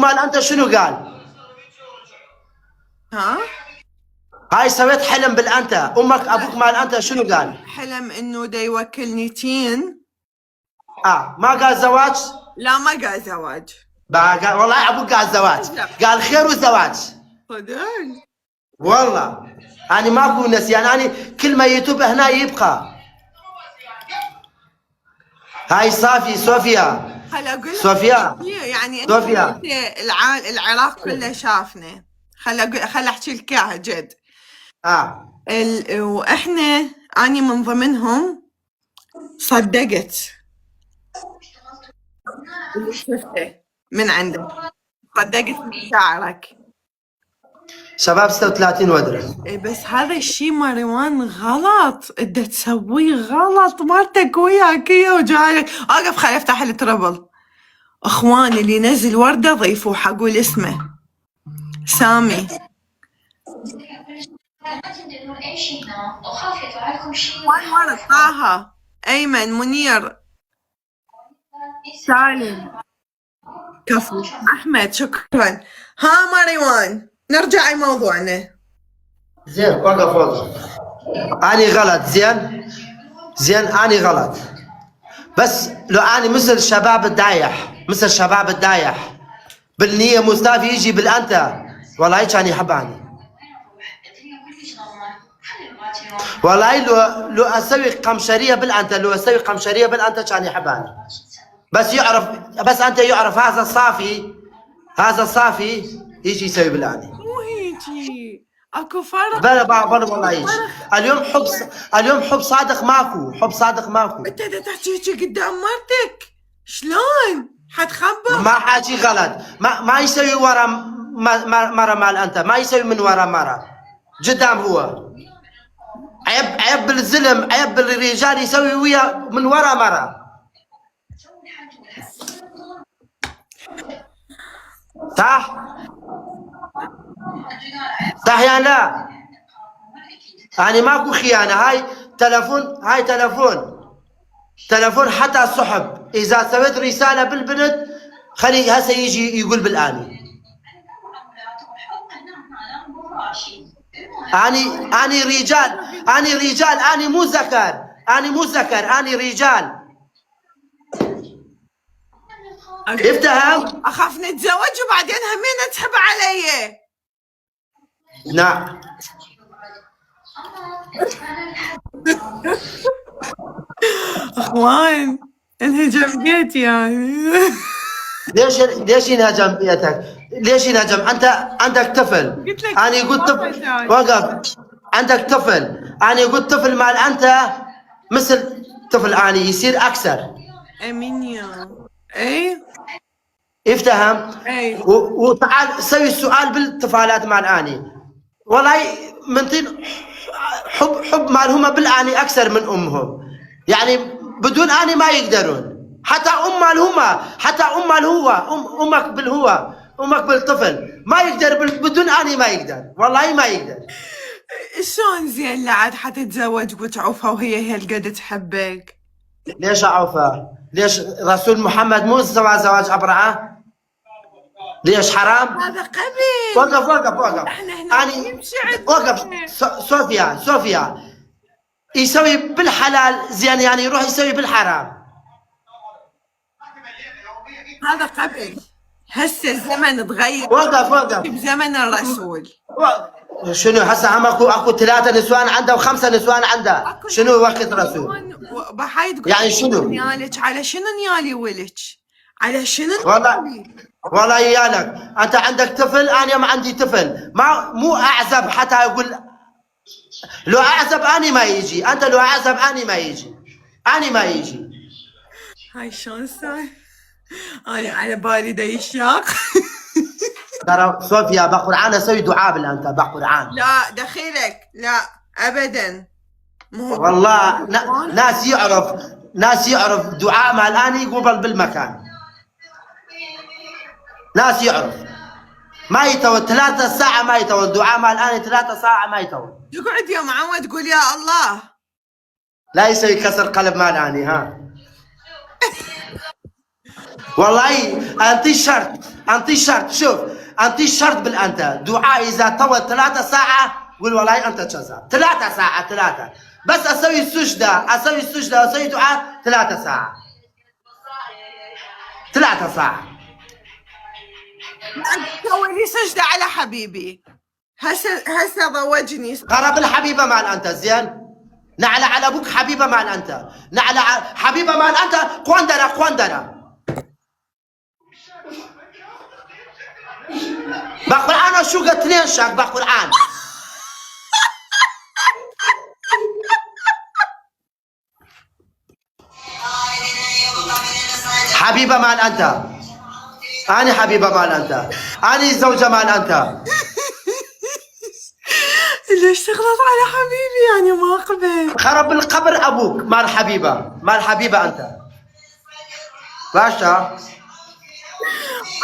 مال انت شنو قال؟ ها؟ هاي سويت حلم بالانت، امك ابوك مال انت شنو قال؟ حلم انه دا يوكلني تين. ما قال زواج؟ لا ما قال زواج. قال والله ابوك قال زواج، قال خير وزواج. صدق؟ والله انا ماكو نسيان، انا كل ما يتوب هنا يبقى. هاي صوفيا. هلا اقول لك صوفيا يعني انت صوفيا العراق كله شافنا. خل احكي لك اياها جد. واحنا اني من ضمنهم صدقت اللي شفته من عندك، صدقت مشاعرك. شباب 36 ودرة. بس هذا الشيء مروان غلط، انت تسويه غلط، مرتك وياك هي وجايك. اقف خلي افتح التربل. اخوان اللي ينزل ورده ضيفوه، حقول اسمه سامي. وين ورد؟ طه، ايمن، منير، سالم، كفو، احمد، شكرا. ها مروان نرجع لموضوعنا. زين وقف. اني غلط. زين اني غلط، بس لو اني مثل شباب الدايح بالنية مصطفى يجي بالانت، والله كان يحبني. والله لو اسوي قمشريه بالانت، كان يحبني. بس انت يعرف هذا الصافي يجي يسوي بالاني. مو هيجي، اكو فرق. بلا والله يجي. اليوم حب صادق ماكو. انت دا تحكي هيك قدام مرتك، شلون حتخبر؟ ما حاجي غلط، ما يسوي ورا مرة مال انت، ما يسوي من ورا مرة قدام. هو عيب بالزلم، عيب بالرجال يسوي ويا من ورا مرة. صح يا لا؟ يعني ماكو خيانة. هاي تلفون حتى الصحب. إذا سويت رسالة بالبنت خلي هسه يجي يقول بالآني. أني رجال، أني مو ذكر، أني رجال. افتهم؟ اخاف نتزوج وبعدين همين تحب علي. نعم. اخوان انهجم بيتي يعني. ليش ينهجم بيتك؟ ليش ينهجم؟ انت عندك طفل. قلت لك انا قلت طفل، وقف. عندك طفل، انا قلت طفل مال انت مثل طفل اني يصير اكثر. امينيا اي افتهم؟ اي. وتعال سوي السؤال بالطفالات مال اني. والله منطين حب مالهم بالاني اكثر من امهم، يعني بدون اني ما يقدرون. حتى مال هو امك بالهو، امك بالطفل ما يقدر بدون اني ما يقدر، والله ما يقدر. شلون زين لعد حتتزوج وتعوفها وهي هالقد تحبك؟ ليش اعوفها؟ ليش رسول محمد مو زواج ابرعه؟ ليش حرام؟ هذا قبل. وقف. احنا هنا نمشي وقف. صوفيا يسوي بالحلال زين، يعني يروح يسوي بالحرام. هذا قبل، هسه الزمن تغير. وقف. بزمن الرسول. شنو هسه هم اكو 3 نسوان عنده و5 نسوان عنده، شنو وقت الرسول؟ بحاي تقول يعني شنو؟ نيالك على شنو نيالي ولك؟ على شنو؟ والله يالك انت عندك طفل، انا ما عندي طفل، مو اعزب حتى يقول. لو اعزب اني ما يجي، انت لو اعزب اني ما يجي. هاي شلون صار؟ انا على بالي دا يشاق. ترى صوفيا بقرآن اسوي دعاء بالانت بقرآن. لا دخيلك، لا ابدا. والله ناس يعرف دعاء مال اني قبل بالمكان. ناس يعرف ما يتوى 3 ساعة ما يتوى الدعاء مال اني 3 ساعة ما يتوى. تقعد يا معود تقول يا الله. لا يسوي كسر قلب مال اني. ها والله انت شرط شوف، انت شرط بالانت دعاء اذا طول 3 ساعة قول والله انت كذا 3 ساعة 3 بس اسوي السجدة اسوي دعاء 3 ساعة 3 ساعة. سوي لي سجدة على حبيبي هسه ضوجني. خرب الحبيبة مال انت زين، نعلى على ابوك حبيبة مال انت، نعلى حبيبة مال انت قوندرة بقرآن شو قلت لين شاك بقرآن حبيبة مال انت، أنا حبيبة مال انت، أنا زوجة مال انت. ليش تغلط على حبيبي يعني ما قبل؟ خرب القبر ابوك مال حبيبة انت باشا.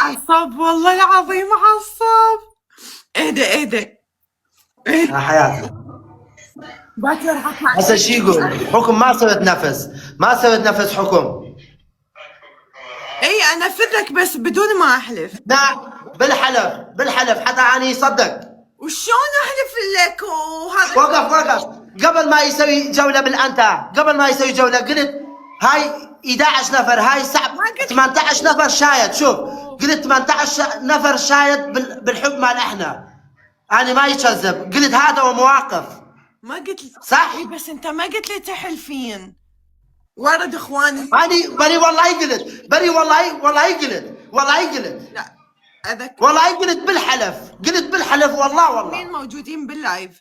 عصب والله العظيم عصب. اهدى يا حياتي باكر حطلع. هسه شو يقول حكم ما سويت نفس حكم. اي انفذ لك بس بدون ما احلف. نعم بالحلف حتى أنا يصدق. وشلون احلف لك وهذا؟ وقف قبل ما يسوي جولة بالأنتا، قبل ما يسوي جولة قلت هاي 11 نفر، هاي 18 نفر شايد. شوف قلت 18 نفر شايد بالحب مال احنا، أنا ما يكذب، قلت هذا ومواقف. ما قلت لي صح؟ إيه بس انت ما قلت لي تحلفين ورد اخواني. أنا بري والله قلت، بري والله قلت لا اذكر والله قلت بالحلف والله مين موجودين باللايف